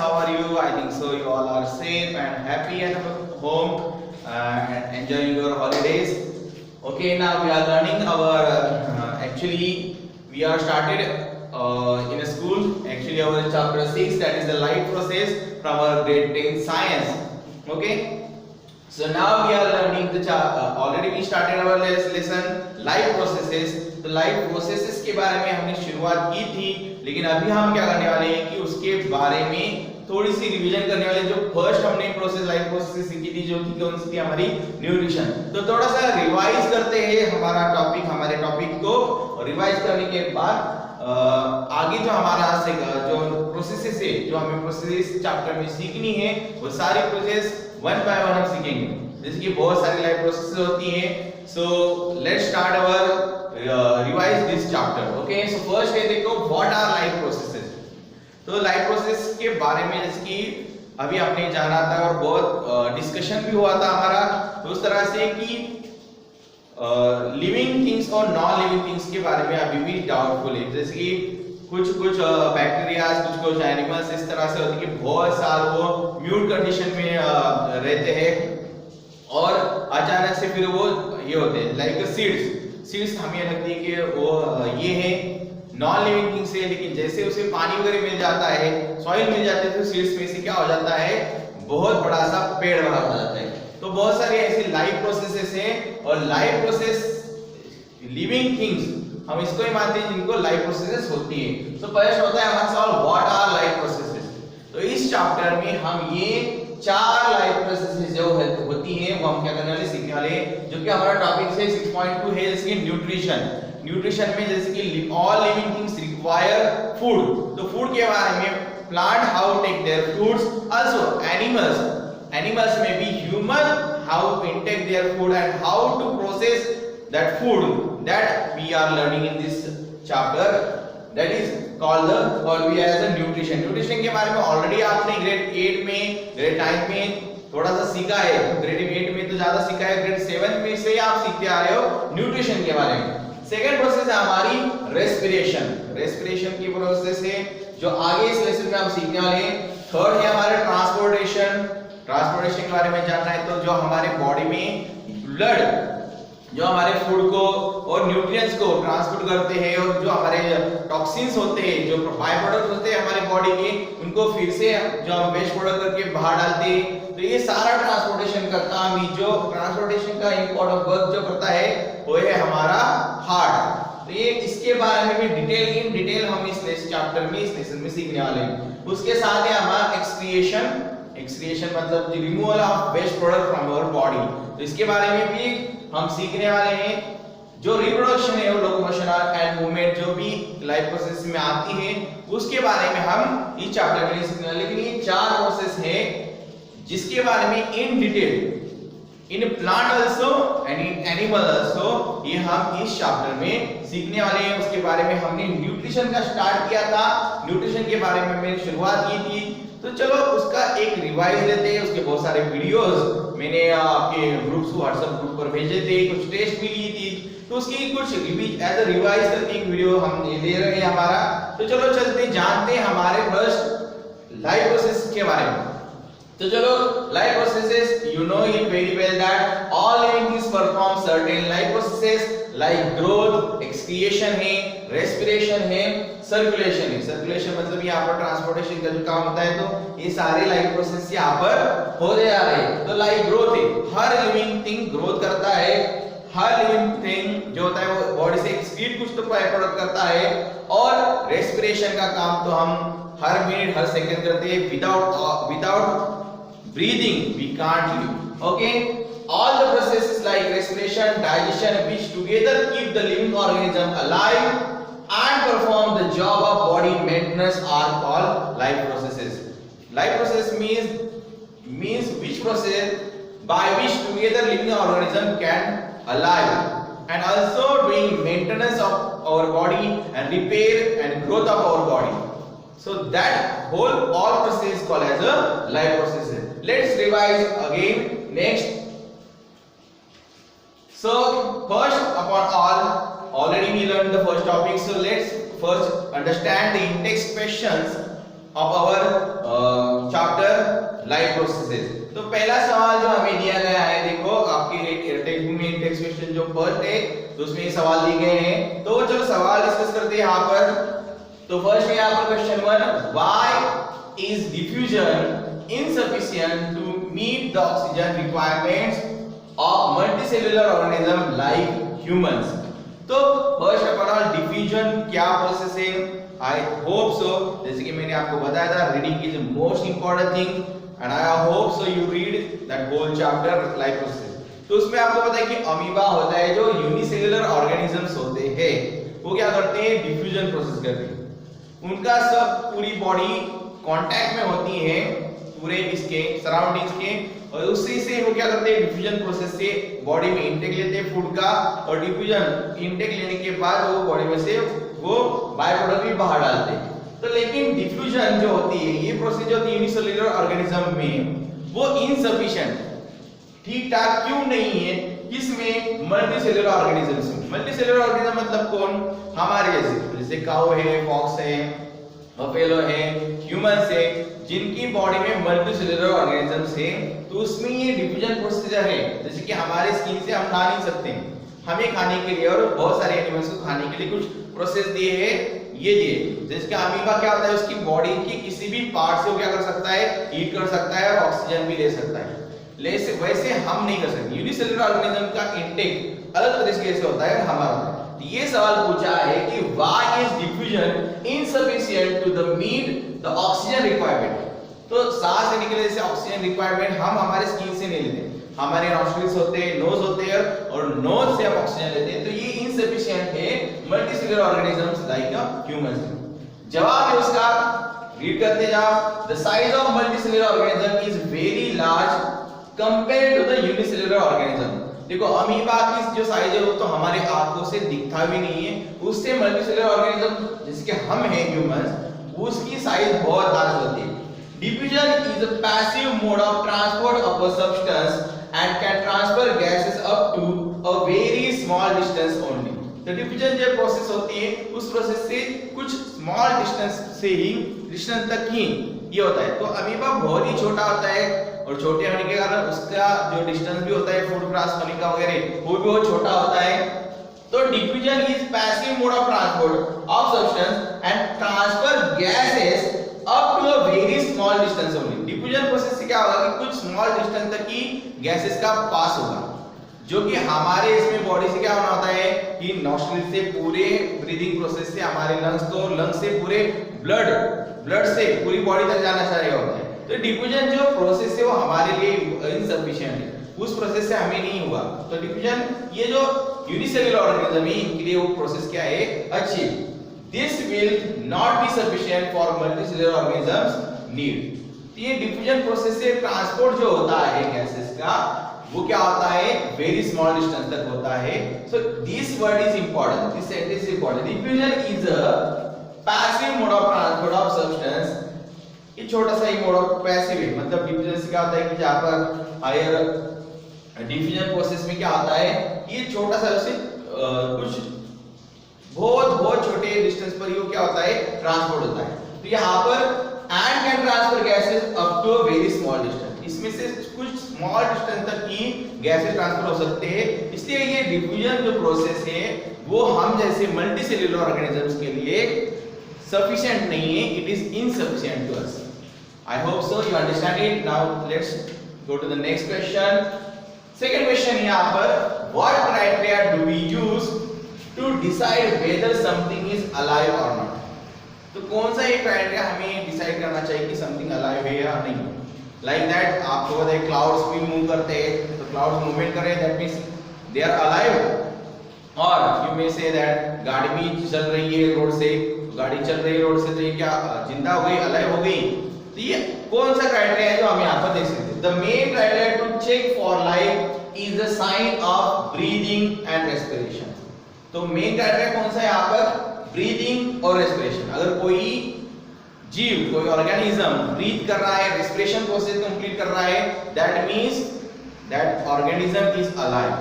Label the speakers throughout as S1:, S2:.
S1: how are you? I think so you all are safe and happy at home and enjoying your holidays. Okay, now we are learning our actually we are started in a school. Actually, our chapter 6, that is the life process from our grade 10 science. Okay, so now we are learning the already we started our lesson life processes. तो life processes के बारे में हमने शुरुआत की थी, लेकिन अभी हम क्या करने वाले हैं कि उसके बारे में थोड़ी सी रिवीजन करने वाले। जो फर्स्ट हमने प्रोसेस लाइफ प्रोसेस सीखी थी जो थी कौन सी थी, हमारी न्यूट्रिशन। तो थोड़ा सा रिवाइज करते हैं हमारे टॉपिक को रिवाइज करने के बाद आगे जो हमारा जो प्रोसेसेस है, जो हमें प्रोसेस चैप्टर में सीखनी है, वो सारी प्रोसेस वन बाय वन हम सीखेंगे। जैसे कि बहुत सारी लाइफ प्रोसेस होती हैं। So let's start our revise this chapter. Okay, so first है देखो व्हाट आर लाइफ प्रोसेसेस। तो लाइफ प्रोसेस के बारे में जैसे कि अभी आपने जाना था और बहुत डिस्कशन भी हुआ था हमारा, तो उस तरह से कि लिविंग थिंग्स और नॉन लिविंग थिंग्स के बारे में अभी भी डाउटफुल है। जैसे कि कुछ बैक्टीरियाज, कुछ एनिमल्स इस तरह से होते हैं कि बहुत साल वो म्यूट कंडीशन में रहते हैं और अचानक से फिर वो ये होते हैं लाइक सीड्स हमें लगती है कि वो ये है नॉन लिविंग थिंग्स है, लेकिन जैसे उसे पानी वगैरह मिल जाता है, सॉइल मिल जाती है, तो सीड्स में से क्या हो जाता है, बहुत बड़ा सा पेड़ बाहर आ जाता है। तो बहुत सारी ऐसी लाइफ प्रोसेसेस हैं और लाइफ प्रोसेस लिविंग थिंग्स हम इसको ही मानते हैं जिनको लाइफ प्रोसेसेस होती है। तो फर्स्ट होता है हमारा सवाल व्हाट आर लाइफ प्रोसेसेस। तो इस चैप्टर में हम ये 4 लाइफ प्रोसेसेस जो होती हैं वो हम क्या करने वाले, सीखने वाले, जो कि हमारा टॉपिक है 6.2 है, जैसे कि न्यूट्रिशन में जैसे कि all living things require food. तो फूड के बारे में plant how take their foods, also animals में भी human how to intake their food and how to process that food that we are learning in this chapter, that is called we as a nutrition के बारे में already आपने grade 8 में, grade 9 में थोड़ा सा सीखा है, ग्रेड 8 में तो ज्यादा सीखा है, ग्रेड 7 में से आप सीखते आ रहे हो न्यूट्रिशन के बारे में। सेकंड प्रोसेस है हमारी रेस्पिरेशन की प्रोसेस है जो आगे इस लेसन में हम सीखने वाले हैं। थर्ड है हमारे ट्रांसपोर्टेशन के बारे में जानना है, तो जो हमारे बॉडी में ब्लड जो हमारे फूड को और न्यूट्रिएंट्स को ट्रांसपोर्ट करते हैं और जो हमारे टॉक्सिन्स होते हैं, जो बाय प्रोडक्ट होते हैं हमारे बॉडी के, उनको फिर से जो हम वेस्ट प्रोडक्ट करके बाहर डालते हैं। तो ये सारा ट्रांसपोर्टेशन का काम ही, जो ट्रांसपोर्टेशन का इंपॉर्टेंट वर्क जो करता है वो है हमारा हार्ट। तो ये इसके बारे में भी इन डिटेल हम इस चैप्टर में, इस लेसन में सीखने वाले हैं। उसके साथ है हमारा एक्सक्रिएशन मतलब removal of waste product from our body. तो इसके बारे में भी हम सीखने वाले हैं। जो रिप्रोडक्शन है, लोकोमोशन एंड मूवमेंट जो भी लाइफ प्रोसेस में आती है, उसके बारे में हम इस चैप्टर में सीखने वाले। लेकिन ये 4 प्रोसेस है जिसके बारे में in detail in plant also and in animal also ये हम इस चैप्टर में सीखने वाले हैं। उसके बारे में हमने न्यूट्रिशन का स्टार्ट किया था, न्यूट्रिशन के बारे में मैंने शुरुआत की थी। तो चलो उसका एक रिवाइज लेते हैं। उसके बहुत सारे वीडियोस मैंने आपके ग्रुप्स व्हाट्सएप ग्रुप पर भेजे थे, कुछ टेस्ट भी ली थी, तो उसकी कुछ एज अ रिवाइज करके एक वीडियो हम ले रहे हैं हमारा। तो चलो चलते जानते हैं हमारे फर्स्ट लाइफ प्रोसेस के बारे में। तो चलो life processes, you know it very well that all living things perform certain life processes like growth, excretion है, रेस्पिरेशन है, सर्कुलेशन है। सर्कुलेशन मतलब यहाँ पर ट्रांसपोर्टेशन का जो काम होता है, तो ये सारे लाइफ प्रोसेस यहाँ पर हो जा रहे हैं। तो लाइक ग्रोथ है, हर लिविंग थिंग ग्रोथ करता है, हर लिविंग थिंग जो होता है वो बॉडी से एक्सक्रीट कुछ तो प्रोडक्ट करता है। और रेस्पिरेशन का काम तो हम हर मिनट हर सेकंड करते हैं। Without breathing we can't live। okay, all the processes like respiration, digestion, which together keep the living organism alive and perform the job of body maintenance are called life processes। life process means which process by which together living organism can alive and also doing maintenance of our body and repair and growth of our body। so that all process is called as a life process। let's revise again next। so first upon all, already we learned the first topic, so let's first understand the index questions of our life processes. तो पहला सवाल जो हमें दिया गया है, देखो आपके टेक्स्ट बुक में टेक्स्ट क्वेश्चन जो फर्स्ट है तो उसमें ये सवाल दिए गए हैं। तो जो सवाल डिस्कस करते हैं यहाँ पर, तो फर्स्ट है यहाँ पर question 1, why is diffusion insufficient to meet the oxygen requirements of multicellular organism like humans. तो फर्स्ट ऑफ ऑल डिफ्यूजन क्या प्रोसेस है, आई होप सो, जैसे कि मैंने आपको बताया था reading is most important thing and I hope so you read that whole chapter life process. तो उसमें आपको पता है कि अमीबा होता है जो यूनिसेलुलर ऑर्गेनिजम्स होते हैं, वो क्या करते हैं, डिफ्यूजन प्रोसेस करते हैं। उनका सब पूरी बॉडी कांटेक्ट में होती है पूरे इसके सराउंडिंग्स के, और उससे से वो क्या करते हैं, डिफ्यूजन प्रोसेस से बॉडी में इंटेक लेते हैं फूड का, और डिफ्यूजन इंटेक लेने के बाद वो बॉडी में से वो बाय प्रोडक्ट भी बाहर डालते हैं। तो लेकिन डिफ्यूजन जो होती है, ये प्रोसेस जो होती है यूनिसेलुलर ऑर्गेनिज्म में, वो इनसफिशिएंट, ठीक ठाक क्यों नहीं है, किसमें, मल्टीसेलुलर ऑर्गेनिजम्स में। मल्टीसेलुलर ऑर्गेनिज्म मतलब कौन, हमारे जैसे काऊ है, फॉक्स है, बफेलो है, ह्यूमंस है, जिनकी बॉडी में मल्टीसेलुलर ऑर्गेनिजम्स है, तो उसमें ये डिफ्यूजन प्रोसीजर है। जैसे कि हमारे स्किन से हम खा नहीं सकते, हमें खाने के लिए और बहुत सारे एनिमल्स को खाने के लिए कुछ प्रोसेस दिए हैं, ये दिए। जैसे कि अमीबा क्या होता है, उसकी बॉडी की किसी भी पार्ट से वो क्या कर सकता है, ईट कर सकता है और ऑक्सीजन भी ले सकता है, वैसे हम नहीं कर सकते। यूनिसेलुलर ऑर्गेनिज्म का इंटेक अलग तरीके से होता है हमारा। ये सवाल पूछा है कि why is diffusion insufficient to the meet the oxygen requirement. तो सांस लेने के लिए जैसे ऑक्सीजन रिक्वायरमेंट हम हमारे स्किन से नहीं लेते, हमारे नॉस्ट्रिल्स होते हैं, नोज होते हैं, और नोज से हम ऑक्सीजन लेते हैं, तो ये इनसफिशिएंट है मल्टीसेलुलर ऑर्गेनिजम्स लाइक ह्यूमंस। जवाब है उसका, रीड करते जाओ, the size of multicellular organism is very large compared to the unicellular organism. देखो अमीबा की जो साइज है वो तो हमारे आंखों से दिखता भी नहीं है, उससे मल्टीसेलुलर ऑर्गेनिज्म जिसके हम हैं ह्यूमंस, उसकी साइज बहुत लार्ज होती है। Diffusion is a passive mode of transport of a substance and can transfer gases up to a very small distance only। तो डिफ्यूजन जो प्रोसेस होती है उस प्रोसेस से कुछ स्मॉल डिस्टेंस से ही डिस्टेंस तक ही ये होता है। तो अमीबा बहुत ही छोटा होता है, और छोटे होने के कारण उसका जो डिस्टेंस भी होता है फूड क्रॉस करने का वगैरह, वो भी बहुत छोटा होता है। तो diffusion is passive mode of transport of substance and transfer gases up to a very small distance only. Diffusion process से क्या होगा कि कुछ स्मॉल डिस्टेंस तक ही गैसेस का पास होगा, जो कि हमारे इसमें बॉडी से क्या होना होता है कि नॉस्ट्रिल से पूरे ब्रीदिंग प्रोसेस से हमारे लंग्स को, लंग्स से पूरे ब्लड से पूरी बॉडी तक जाना चाहिए होता है। तो डिफ्यूजन जो प्रोसेस है वो हमारे लिए इनसफिशिएंट है, उस प्रोसेस से हमें नहीं हुआ। तो डिफ्यूजन ये जो यूनिसेलुलर ऑर्गेनिज्म है इनके लिए वो प्रोसेस क्या है, अच्छी। This will not be sufficient for multicellular organisms need। ये डिफ्यूजन प्रोसेस से ट्रांसपोर्ट जो होता है गैसेस का, वो क्या होता है, वेरी स्मॉल डिस्टेंस तक होता है। So this word is important, this sentence is important. Diffusion is a passive mode of transport of substance. ये छोटा सा ही मोड ऑफ पैसिव है, मतलब डिफ्यूजन से क्या होता है कि जहां पर हायर डिफ्यूजन प्रोसेस में क्या होता है, ये छोटा सा से कुछ बहुत छोटे डिस्टेंस पर ये क्या होता है, ट्रांसपोर्ट होता है। तो यहाँ पर and can transfer gases up to a very small distance, इसमें से कुछ स्मॉल डिस्टेंस तक ही गैसेस ट्रांसफर हो सकते हैं। इसलिए ये डिफ्यूजन जो प्रोसेस है वो हम जैसे मल्टीसेलुलर ऑर्गेनिजम्स के लिए सफिशिएंट नहीं है, it is insufficient to us. I hope so you understand it. Now let's go to the next question. Second question यहाँ पर, what criteria do we use to decide whether something is alive or not। तो कौन सा ये criteria हमें decide करना चाहिए कि समथिंग अलाइव है या नहीं। लाइक दैट आपको पता है क्लाउड्स भी मूव करते हैं, तो क्लाउड्स मूवमेंट कर रहे हैं, that means they are alive. और यू मे से दैट गाड़ी भी चल रही है रोड से, तो गाड़ी चल रही है रोड से, तो ये क्या जिंदा हो गई, अलाइव हो गई। तो ये कौन सा क्राइटेरिया है जो हम यहाँ पर देख सकते हैं। The main criteria to check for life is the sign of breathing and respiration. तो मेन क्राइटेरिया कौन सा है यहाँ पर, ब्रीदिंग और रेस्पिरेशन। अगर कोई जीव, कोई ऑर्गेनिज्म ब्रीथ कर रहा है, रेस्पिरेशन प्रोसेस कंप्लीट कर रहा है, that means that organism is alive.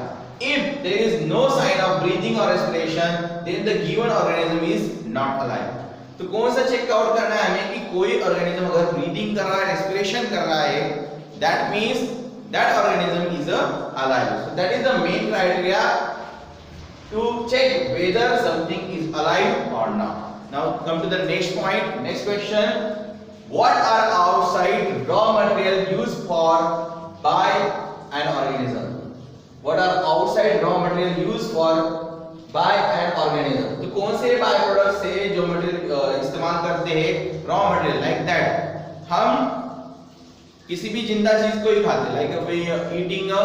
S1: If there is no sign of breathing और respiration, then the given organism is not alive. तो कौन सा चेक आउट करना है हमें कि कोई ऑर्गेनिज्म अगर ब्रीदिंग कर रहा है, रेस्पिरेशन कंडीशन कर रहा है, that means that organism is alive. So that is the main criteria to check whether something is alive or not. Now come to the next point, next question. What are outside raw material used for by an organism? What are outside raw material used for by an organism? तो कौन से by product से जो material इस्तेमाल करते हैं raw material, like that हम किसी भी जिंदा चीज को ही खाते हैं, like eating a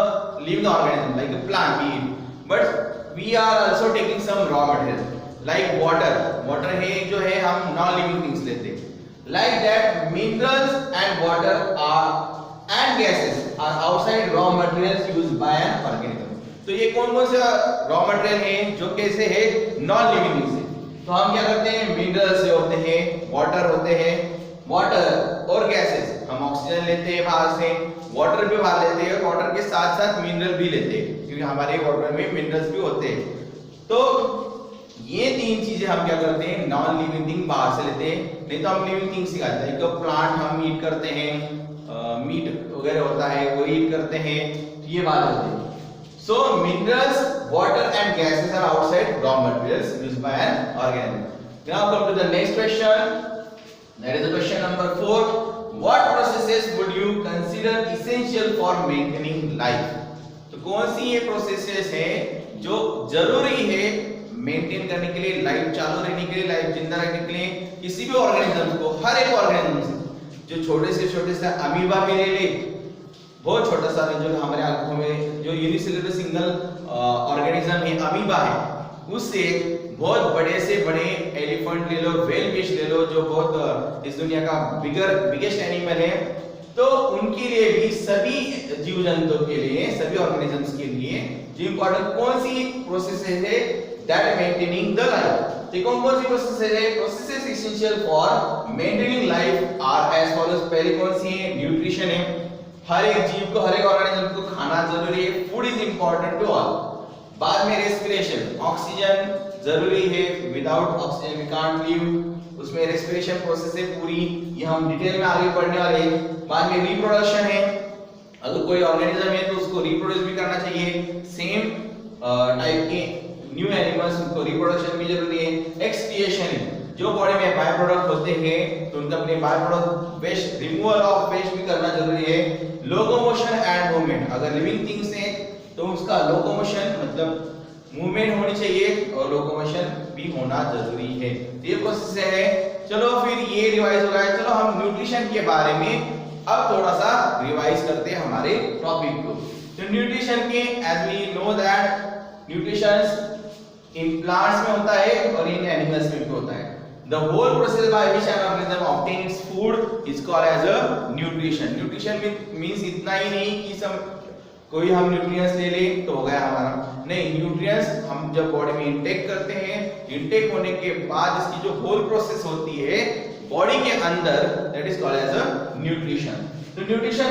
S1: living organism like a plant we eat, but we are also taking some raw material like water है जो है हम नॉन लिविंग थिंग्स लेते हैं. Like that, minerals and water and gases are outside raw materials used by an organism. तो ये कौन कौन से रॉ मटेरियल हैं जो कैसे है नॉन लिविंग थिंग्स है. तो हम क्या करते हैं, मिनरल्स से होते हैं, वाटर होते हैं, वाटर और गैसेस हम ऑक्सीजन लेते हैं बाहर से, वाटर भी बाहर लेते हैं, वाटर के साथ साथ मिनरल भी लेते हैं क्योंकि हमारे वाटर में मिनरल्स भी होते हैं. तो ये तीन चीजें हम क्या करते हैं, नॉन लिविंग थिंग बाहर से लेते हैं, नहीं तो हम लिविंग थिंग्स ही खाते हैं. एक प्लांट हम ईट करते हैं, मीट वगैरह होता है वो ईट करते हैं, तो ये बात होती है. So minerals, water and gases are outside raw materials used by an organism. Now come to the next question, that is the question number 4. What processes would you consider essential for maintaining life? तो कौन सी ये processes है जो जरूरी है maintain करने के लिए, लाइफ चालू रहने के लिए, लाइफ जिंदा रखने के लिए किसी भी ऑर्गेनिज्म को, हर एक ऑर्गेनिज्म से, जो छोटे से अमीबा भी ले ले, बहुत छोटा सा जो हमारे आंखों में जो यूनिसेलुलर सिंगल ऑर्गेनिज्म है अमीबा है, उससे बहुत बड़े से बड़े एलिफेंट ले लो, व्हेल फिश ले लो जो बहुत इस दुनिया का बिगेस्ट एनिमल है, तो उनके लिए भी, सभी जीव जंतुओं के लिए, सभी ऑर्गेनिजम्स के लिए जो इंपॉर्टेंट कौन सी प्रोसेस है that maintaining the life. तो कौन सी प्रोसेस है, processes essential for maintaining life are as follows. पहली कौन सी है, न्यूट्रिशन है. हर एक जीव को, हर एक ऑर्गेनिज्म को खाना जरूरी है, food is important to all. बाद में रेस्पिरेशन, ऑक्सीजन जरूरी है, without oxygen we can't live. उसमें रेस्पिरेशन प्रोसेस है पूरी, ये हम डिटेल में आगे पढ़ने वाले हैं. बाद में रिप्रोडक्शन है, अगर कोई ऑर्गेनिज्म है तो उसको रिप्रोड्यूस भी करना चाहिए, सेम टाइप के न्यू एनिमल्स, उनको रिप्रोडक्शन भी जरूरी है. एक्सक्रिएशन, जो बॉडी में बाय प्रोडक्ट होते हैं तो उनका अपने by product waste, removal of waste भी करना जरूरी है. लोकोमोशन एंड मूवमेंट, अगर लिविंग थिंग्स है तो उसका लोकोमोशन मतलब मूवमेंट होनी चाहिए और लोकोमोशन भी होना जरूरी है. ये प्रोसेस है. चलो फिर ये रिवाइज हो गया. चलो हम न्यूट्रिशन के बारे में अब थोड़ा सा रिवाइज करते हैं हमारे टॉपिक को. तो न्यूट्रिशन के, as we know that nutrition in plants में होता है और इन एनिमल्स में भी होता है. The whole process by which an organism obtains its food is called as a nutrition. Nutrition means इतना ही नहीं कि सब कोई हम न्यूट्रिएंट्स ले ले तो हो गया हमारा, नहीं. न्यूट्रिएंट्स हम जब बॉडी में इनटेक करते हैं, इनटेक होने के बाद इसकी जो होल प्रोसेस होती है बॉडी के अंदर, that is called as a nutrition. तो न्यूट्रिशन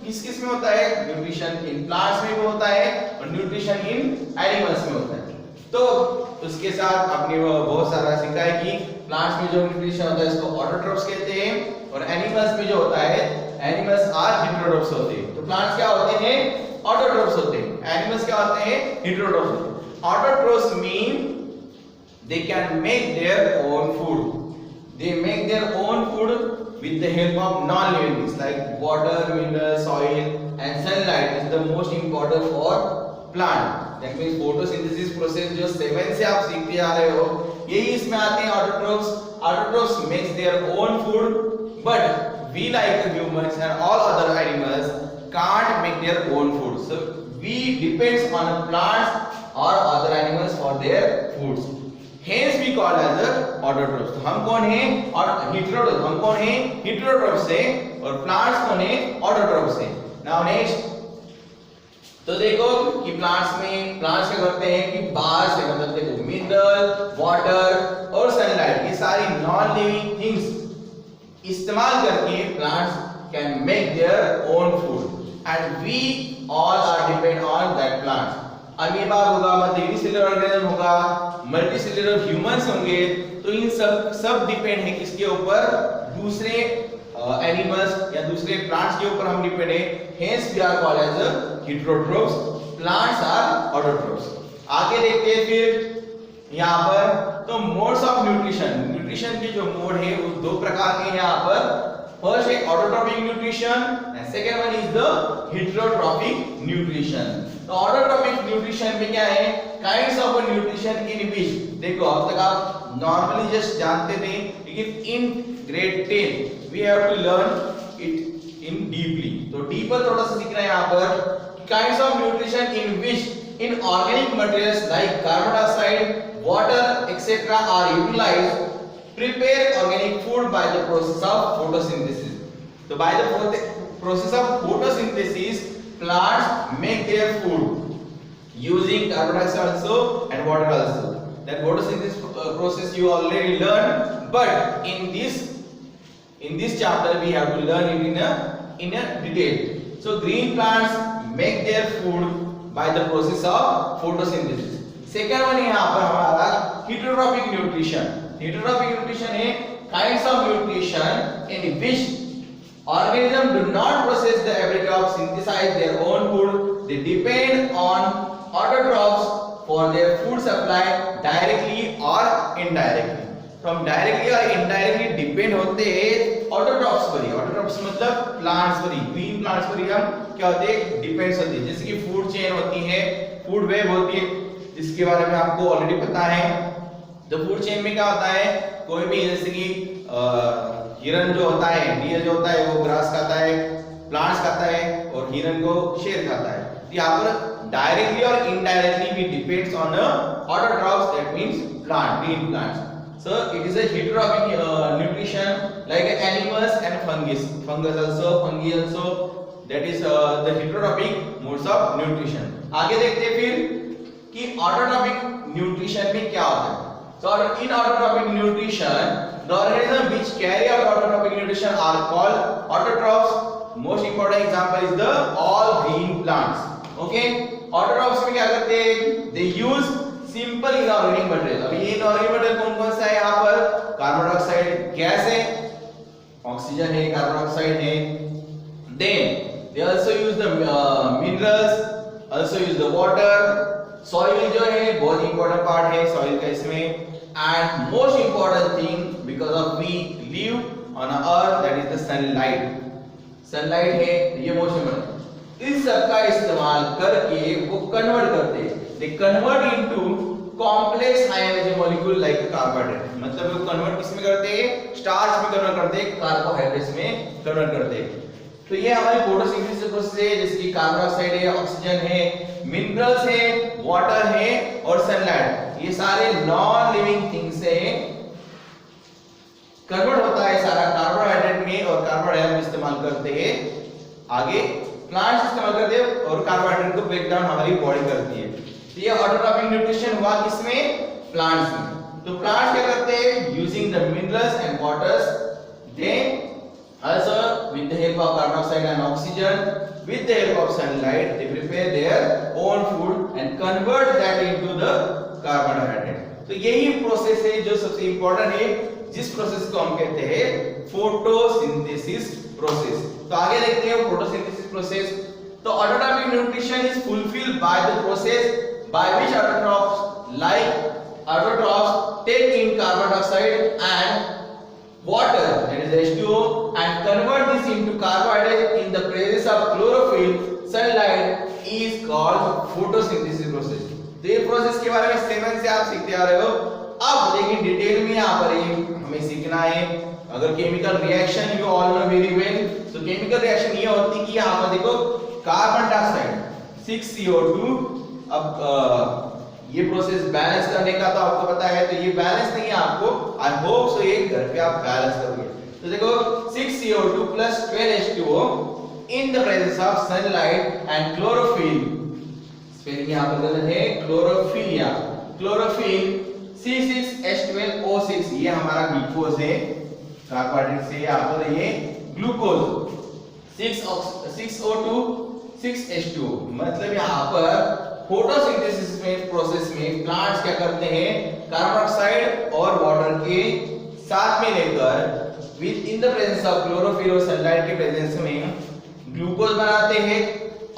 S1: किस में होता है, न्यूट्रिशन इन प्लांट्स में भी होता है और न्यूट्रिशन इन एनिमल्स में होता है. तो उसके साथ आपने बहुत सारा सीखा है कि प्लांट्स में जो न्यूट्रिशन होता है इसको ऑटोट्रोफ्स कहते हैं, और एनिमल्स में जो होता है, एनिमल्स आर हेटेरोट्रोफ्स होते हैं. तो प्लांट्स क्या होते हैं, ऑटोट्रोफ्स होते हैं. एनिमल्स क्या होते हैं, हेटेरोट्रोफ्स होते हैं. Autotrophs mean they can make their own food. They make their own food with the help of non-living things like water, minerals, soil and sunlight is the most important for plant. That means photosynthesis process जो 7 से आप सीखते आ रहे हो, यही इसमें आते हैं autotrophs. Autotrophs makes their own food, but we like humans and all other animals can't make their own food. So we depends on plants or other animals for their foods. Hence we call as the autotrophs. तो हम कौन हैं, और heterotrophs. हम कौन हैं, heterotrophs से, और plants कौन हैं, autotrophs से. Now next, तो देखो कि प्लांट्स क्या करते हैं कि बाहर से, मतलब देखो मिनरल, वाटर और सनलाइट, ये सारी नॉन लिविंग थिंग्स इस्तेमाल करके plants can make their own food and we all are depend on that plants. Amoeba होगा, मतलब यूनिसेलुलर ऑर्गेनिज्म होगा, मल्टीसेलुलर ह्यूमंस होंगे, तो इन सब डिपेंड है किसके ऊपर, दूसरे एनिमल्स या दूसरे प्लांट्स के ऊपर हम डिपेंड है, hence we are called as heterotrophs, plants are autotrophs. आगे देखते हैं फिर यहाँ पर तो मोड्स ऑफ न्यूट्रिशन, न्यूट्रिशन के जो मोड है वो दो प्रकार के हैं यहाँ पर। फर्स्ट है autotrophic nutrition and second one is the heterotrophic nutrition. तो ऑटोट्रॉपिक न्यूट्रिशन में क्या है, kinds of nutrition in which, देखो अब तक आप नॉर्मली जस्ट जानते थे, लेकिन in grade 10 we have to learn it in deeply. तो डीपर थोड़ा सा सीखना है यहाँ पर, kinds of nutrition in which inorganic materials like carbon dioxide, water etcetera are utilized prepare organic food by the process of photosynthesis. So by the process of photosynthesis plants make their food using carbon dioxide also and water also. That photosynthesis process you already learned, but in this chapter we have to learn it in a detail. So green plants make their food by the process of photosynthesis. Second one यहाँ पर हमारा heterotrophic nutrition. Heterotrophic nutrition है kinds of nutrition in which organisms do not possess the ability of synthesize their own food. They depend on autotrophs for their food supply directly or indirectly. तो हम directly और indirectly depend होते हैं autotrophs पर ही। autotrophs मतलब plants पर ही, green plants पर ही हम क्या होते हैं, depends होते हैं। जैसे कि food chain होती है, food web होती है, जिसके बारे में आपको ऑलरेडी पता है। तो फूड चेन में क्या होता है, कोई भी जैसे कि हिरन जो होता है, डियर जो होता है वो ग्रास खाता है, प्लांट्स खाता है और हिरन को शेर खाता है। तो यहाँ पर डायरेक्टली और indirectly we depends on autotrophs, that means plant, green plants. So it is a heterotrophic nutrition like animals and fungus also, fungi also, that is the heterotrophic modes of nutrition. आगे देखते हैं फिर कि autotrophic nutrition में क्या होता है। So in autotrophic nutrition, the organisms which carry out autotrophic nutrition are called autotrophs. Most important example is the all green plants. Okay, autotrophs में क्या करते हैं, they use simple inorganic material. अभी ये inorganic material कौन कौन सा है यहाँ पर, कार्बन डाइऑक्साइड गैस है, ऑक्सीजन है, कार्बन डाइऑक्साइड है, then they also use the minerals, also use the water. Soil जो है बहुत इंपॉर्टेंट पार्ट है सॉइल का इसमें, and most important thing because of we live on earth that is the sunlight. Sunlight है ये most important. इस सब का इस्तेमाल करके वो कन्वर्ट करते हैं, they convert into complex high energy molecule like carbohydrate. मतलब वो कन्वर्ट किसमें करते हैं, स्टार्च में कन्वर्ट करते हैं, कार्बोहाइड्रेट्स में कन्वर्ट करते हैं। तो ये हमारी फोटोसिंथेसिस प्रोसेस है, जैसे कि कार्बन डाइऑक्साइड है, ऑक्सीजन है, मिनरल्स है, वाटर है और सनलाइट, ये सारे नॉन लिविंग थिंग्स से कन्वर्ट होता है सारा कार्बोहाइड्रेट में, और कार्बोहाइड्रेट इस्तेमाल करते हैं आगे प्लांट्स इस्तेमाल करते हैं और कार्बोहाइड्रेट को ब्रेक डाउन हमारी बॉडी करती है। तो ये ऑटोट्रॉपिक न्यूट्रिशन हुआ किसमें, प्लांट्स में। तो प्लांट्स क्या करते हैं, using the minerals and waters, they also with the help of carbon dioxide and oxygen, with the help of sunlight, they prepare their own food and convert that into the carbohydrate. तो यही process है जो सबसे important है, जिस process को हम कहते हैं फोटोसिंथेसिस प्रोसेस। तो आगे देखते हैं फोटोसिंथेसिस प्रोसेस। तो autotrophic nutrition is fulfilled by the process by which autotrophs take in carbon dioxide and water, that is H2O, and convert this into carbohydrate in the presence of chlorophyll, sunlight is called photosynthesis process. तो ये process के बारे में seven से आप सीखते आ रहे हो। अब लेकिन डिटेल में यहाँ पर ये हमें सीखना है। अगर chemical reaction you all know very well, तो केमिकल रिएक्शन ये होती है कि यहाँ पर देखो कार्बन डाइऑक्साइड 6CO2, अब ये प्रोसेस बैलेंस करने का तो आपको पता है, तो ये बैलेंस नहीं है आपको, आई होप सो ये घर पे आप बैलेंस करोगे। तो देखो 6CO2 plus 12H2O in the presence of sunlight and chlorophyll, spelling यहाँ पर गलत है, क्लोरोफिल या क्लोरोफिल C6H12O6, ये हमारा ग्लूकोज है, कार्बोहाइड्रेट से यहाँ पर ये ग्लूकोज 6O2 6H2O, मतलब यहाँ पर फोटोसिंथेसिस में प्रोसेस में प्लांट्स क्या करते हैं, कार्बन डाइऑक्साइड और वाटर के साथ में लेकर with in the presence of chlorophyll और सनलाइट के प्रेजेंस में ग्लूकोज बनाते हैं,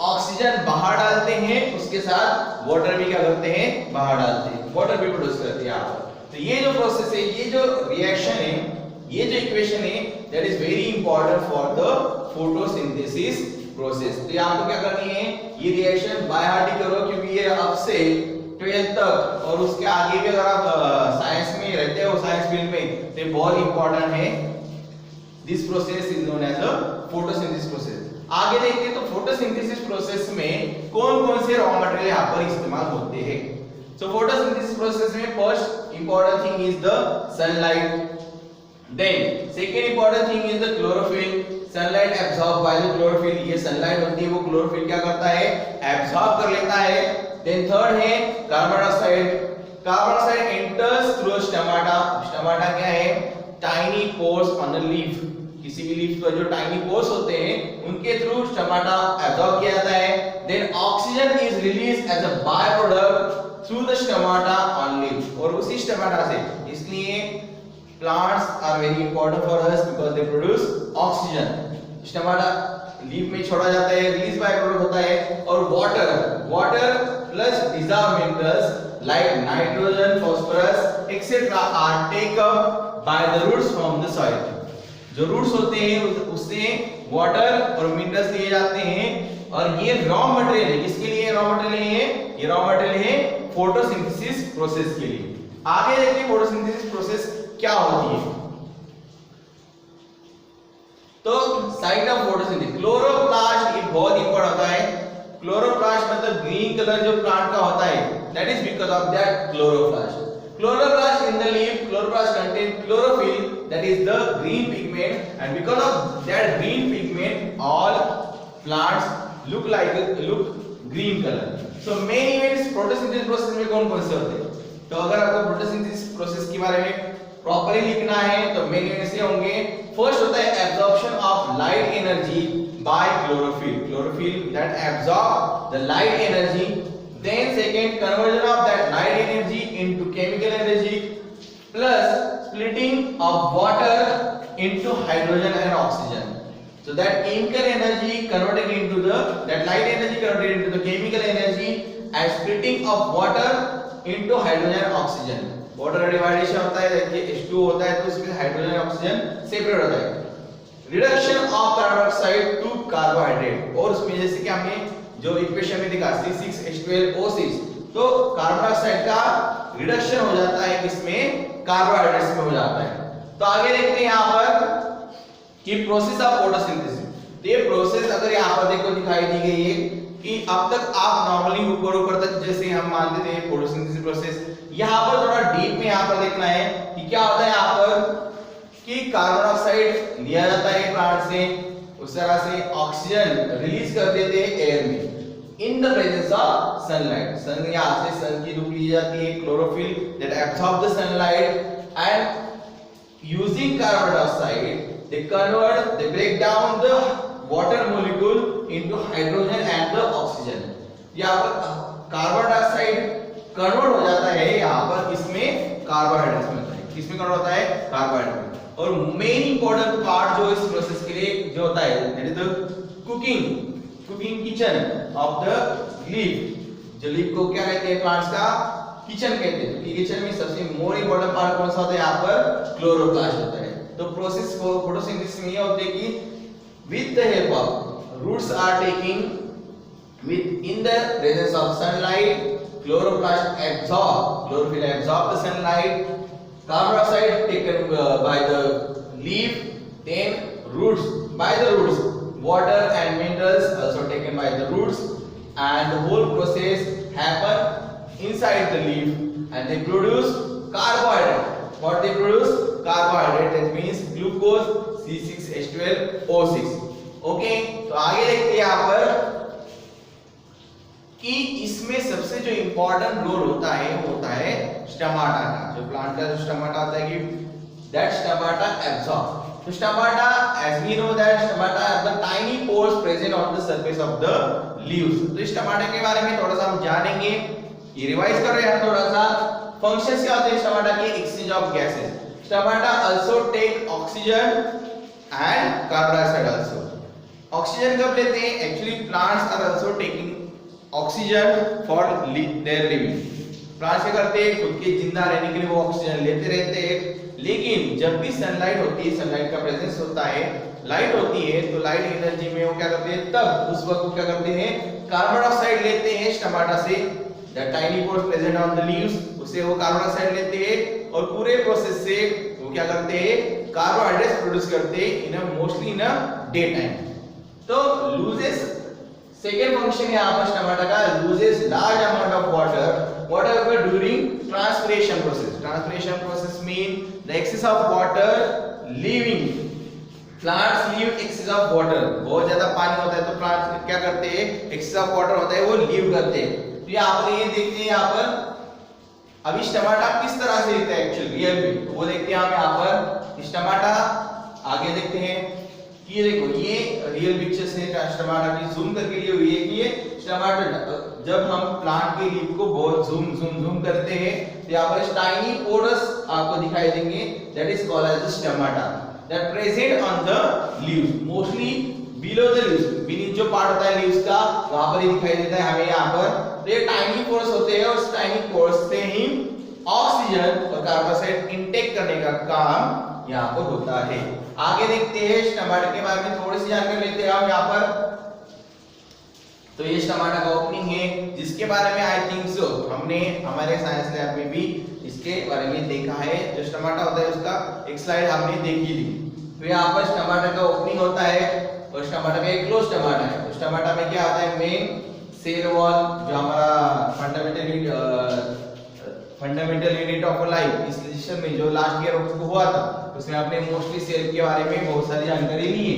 S1: ऑक्सीजन बाहर डालते हैं, उसके साथ वाटर भी क्या करते हैं, बाहर डालते हैं, वाटर भी प्रोड्यूस करते हैं यहाँ पर। तो ये जो प्रोसेस है, ये जो रिएक्शन है, ये जो इक्वेशन है, that is very important for the photosynthesis process. तो यहाँ आपको क्या करनी है, ये रिएक्शन बाय हार्ट ही करो, क्योंकि ये अब से 12th तक और उसके आगे भी अगर आप साइंस में रहते हो, साइंस फील्ड में, तो बहुत इंपॉर्टेंट है। This process is known as a photosynthesis process. आगे देखते हैं तो फोटोसिंथेसिस प्रोसेस में कौन-कौन से रॉ मटेरियल यहाँ पर इस्तेमाल होते हैं। सो फोटोसिंथेसिस प्रोसेस में first important thing is the sunlight, then second important thing is the chlorophyll. Sunlight absorb by the chlorophyll, ये सनलाइट होती है वो क्लोरोफिल क्या करता है, एब्सॉर्ब कर लेता है। देन थर्ड है carbon dioxide. Carbon dioxide enters through stomata. Stomata क्या है, tiny pores on the leaf, किसी भी लीफ का जो टाइनी पोर्स होते हैं उनके थ्रू स्टोमाटा एब्सॉर्ब किया जाता है। Then oxygen is release as a by product through the stomata on leaf, और उसी स्टोमाटा से, इसलिए plants are very important for us because they produce oxygen. Stomata leaf में छोड़ा जाता है, रिलीज बाय प्रोडक्ट होता है, और water plus dissolved minerals like nitrogen, phosphorus etcetera are take up by the roots from the soil. जो roots होते हैं उससे वाटर और मिनरल्स लिए जाते हैं, और ये रॉ मटेरियल है। किसके लिए रॉ मटेरियल है, ये रॉ मटेरियल है फोटोसिंथेसिस प्रोसेस के लिए। आगे देखते हैं फोटोसिंथेसिस प्रोसेस क्या होती है। तो साइट ऑफ फोटोसिंथेसिस, क्लोरोप्लास्ट, ये बहुत इंपॉर्टेंट होता है। क्लोरोप्लास्ट मतलब ग्रीन कलर जो प्लांट का होता है, that is because of that chloroplast. Chloroplast in the leaf, chloroplast contain chlorophyll, that is the green pigment, and because of that green pigment all plants look green color. So main events photosynthesis process में कौन-कौन से होते हैं। तो अगर आपको photosynthesis process के बारे में प्रॉपर्ली लिखना है तो मेन इवेंट्स ये होंगे। फर्स्ट होता है absorption of light energy by chlorophyll, chlorophyll that absorb the light energy. Then second, conversion of that light energy into chemical energy plus splitting of water into hydrogen and oxygen. So that chemical energy converted into that light energy converted into the chemical energy and splitting of water into hydrogen and oxygen. Water dividation होता है, देखिए H2 होता है तो उसमें hydrogen oxygen separate होता है। Reduction of carbon dioxide to carbohydrate, और उसमें जैसे कि हमने जो इक्वेशन में दिखा C6H12O6, तो कार्बन डाइऑक्साइड का रिडक्शन हो जाता है, किसमें, कार्बोहाइड्रेट्स में हो जाता है। तो आगे देखते हैं यहाँ पर कि प्रोसेस ऑफ फोटोसिंथेसिस। तो ये प्रोसेस अगर यहाँ पर देखो दिखाई दी गई है कि अब तक आप नॉर्मली ऊपर तक जैसे हम मानते थे फोटोसिंथेसिस प्रोसेस, यहाँ पर थोड़ा डीप में यहाँ पर देखना है कि क्या होता है यहाँ पर कि कार्बन डाइऑक्साइड लिया जाता है प्लांट से, उस तरह से ऑक्सीजन रिलीज कर देते हैं एयर में in the presence of sunlight. Sun यहाँ से सन की धूप ली जाती है, chlorophyll that absorb the sunlight and using carbon dioxide they break down the water molecule into hydrogen and the oxygen। यहाँ पर कार्बन डाइऑक्साइड कन्वर्ट हो जाता है यहाँ पर इसमें कार्बोहाइड्रेट्स में होता है, किसमें कन्वर्ट होता है, कार्बोहाइड्रेट। और मेन इंपॉर्टेंट पार्ट जो इस प्रोसेस के लिए जो होता है that is the cooking kitchen of the leaf. जो लीफ को क्या कहते हैं, प्लांट्स का किचन कहते हैं। तो किचन में सबसे मोर इंपॉर्टेंट पार्ट कौन सा होता है, यहाँ पर क्लोरोप्लास्ट होता है। तो प्रोसेस फोटोसिंथेसिस में ये होता है कि with the help of roots are taking with in the presence of sunlight, chloroplast chlorophyll absorb the sunlight, carbon dioxide taken by the leaf, then roots, by the roots, water and minerals also taken by the roots, and the whole process happen inside the leaf and they produce carbohydrate. What they produce? Carbohydrate, that means glucose, C6H12O6। okay, तो आगे देखते हैं यहाँ पर कि इसमें सबसे जो इंपॉर्टेंट रोल होता है वो होता है स्टोमाटा का। जो प्लांट का जो स्टोमाटा होता है कि दैट स्टोमाटा एब्सॉर्ब। तो stomata, as we know that stomata are the tiny pores present on the surface of the leaves. तो स्टोमाटा के बारे में थोड़ा सा हम जानेंगे, ये रिवाइज कर रहे हैं थोड़ा सा। फंक्शंस क्या होते हैं स्टोमाटा के, exchange of gases. Stomata also take oxygen and carbon dioxide also. Oxygen कब लेते हैं? Actually plants are also taking oxygen for their living. Plants क्या करते हैं? खुद के जिंदा रहने के लिए वो ऑक्सीजन लेते रहते हैं, लेकिन जब भी सनलाइट होती है, सनलाइट का प्रेजेंस होता है, लाइट होती है, तो लाइट एनर्जी में वो क्या करते हैं? तब उस वक्त वो क्या करते हैं? कार्बन डाइऑक्साइड लेते हैं स्टोमाटा से, the tiny pores present on the leaves, उससे वो कार्बन डाइऑक्साइड लेते हैं और पूरे प्रोसेस से वो क्या करते हैं? कार्बोहाइड्रेट्स प्रोड्यूस करते हैं in a mostly in a day time. तो लूजेस सेकेंड फंक्शन है आपका स्टोमाटा का, loses large amount of water whatever during transpiration process. Transpiration process mean the excess of water leaving, plants leave excess of water, बहुत ज्यादा पानी होता है तो प्लांट्स क्या करते हैं? एक्सेस ऑफ वाटर होता है वो लीव करते हैं। तो यहाँ पर ये देखते हैं, यहाँ पर अभी स्टोमाटा किस तरह से दिखता है एक्चुअली रियल में, तो वो देखते हैं हम यहाँ पर स्टोमाटा। आगे देखते हैं कि ये देखो, ये रियल पिक्चर से स्टोमाटा की जूम करके लिए हुई है कि ये स्टोमाटा जब हम प्लांट के लीफ को बहुत जूम करते हैं तो यहाँ पर टाइनी पोरस आपको दिखाई देंगे, that is called as stomata, that present on the leaves, mostly below the leaves, beneath जो पार्ट होता है लीव्स का वहां पर ही दिखाई देता है हमें यहाँ पर। तो ये टाइनी पोरस होते हैं और उस टाइनी पोरस से ही ऑक्सीजन और कार्बन डाइऑक्साइड इनटेक करने का काम यहाँ पर होता है। आगे देखते हैं स्टोमाटा के बारे में थोड़ी सी जानकारी लेते हैं हम यहाँ पर। तो ये स्टोमाटा का ओपनिंग है जिसके बारे में आई थिंक सो हमने हमारे साइंस लैब में भी इसके बारे में देखा है। जो स्टोमाटा होता है उसका एक स्लाइड हमने देखी थी। तो यहाँ पर स्टोमाटा का ओपनिंग होता है और स्टोमाटा में एक क्लोज स्टोमाटा है। तो स्टोमाटा में क्या आता है? मेन सेल वॉल जो हमारा फंडामेंटल यूनिट ऑफ लाइफ, इस सेशन में जो लास्ट ईयर हुआ था उसमें आपने मोस्टली सेल के बारे में बहुत सारी जानकारी ली है।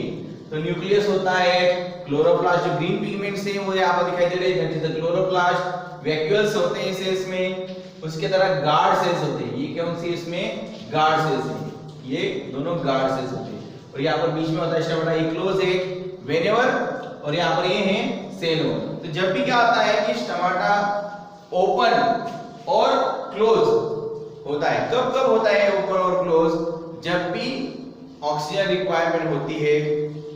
S1: तो न्यूक्लियस होता है, क्लोरोप्लास्ट जो ग्रीन पिगमेंट्स हैं वो यहाँ पर दिखाई दे रहे हैं, that is the chloroplast. Vacuoles होते हैं सेल्स में, उसके तरह गार्ड सेल्स होते हैं, ये कौन सी इसमें गार्ड सेल्स हैं, ये दोनों गार्ड सेल्स होते हैं। और यहाँ पर बीच में होता है स्टोमाटा, ये क्लोज है व्हेनेवर, और यहाँ पर ये है सेल वॉल। तो जब भी क्या होता है कि स्टोमाटा ओपन और क्लोज होता है, कब कब होता है ओपन और क्लोज? जब भी ऑक्सीजन रिक्वायरमेंट होती है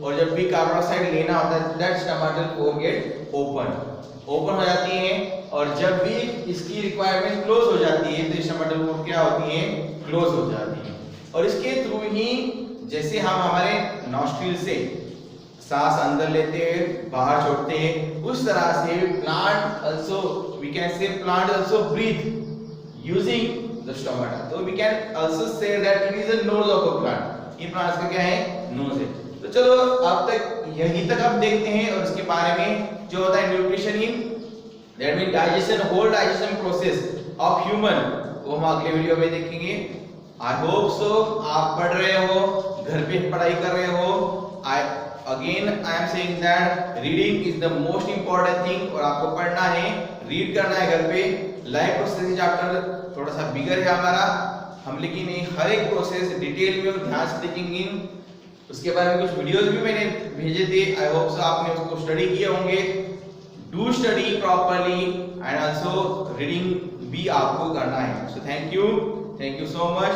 S1: और जब भी कार्बन डाइऑक्साइड लेना होता है, that stomatal pore get open हो जाती है। और जब भी इसकी रिक्वायरमेंट क्लोज हो जाती है तो स्टोमाटल पोर क्या होती है? क्लोज हो जाती है। और इसके थ्रू ही जैसे हम हमारे नॉस्ट्रिल से सांस अंदर लेते हैं बाहर छोड़ते हैं, उस तरह से plant also we can say plant also breathe using the stomata. तो we can also say that it is a nose of a plant. ये प्लांट्स का क्या है? नोज है। तो चलो अब तक यहीं तक आप देखते हैं और इसके बारे में जो होता है nutrition in that mean digestion, whole digestion process of human, वो हम अगले वीडियो में देखेंगे। आई होप सो आप पढ़ रहे हो, घर पे पढ़ाई कर रहे हो। Again I am saying that reading is the most important thing, और आपको पढ़ना है, रीड करना है घर पे। लाइफ प्रोसेस चैप्टर थोड़ा सा बिगर है हमारा, हम लेकिन हर एक प्रोसेस डिटेल में और ध्यान से देखेंगे। उसके बारे में कुछ वीडियोस भी मैंने भेजे थे, आई होप सो आपने उसको स्टडी किए होंगे। Do study properly and also reading भी आपको करना है। So thank you so much.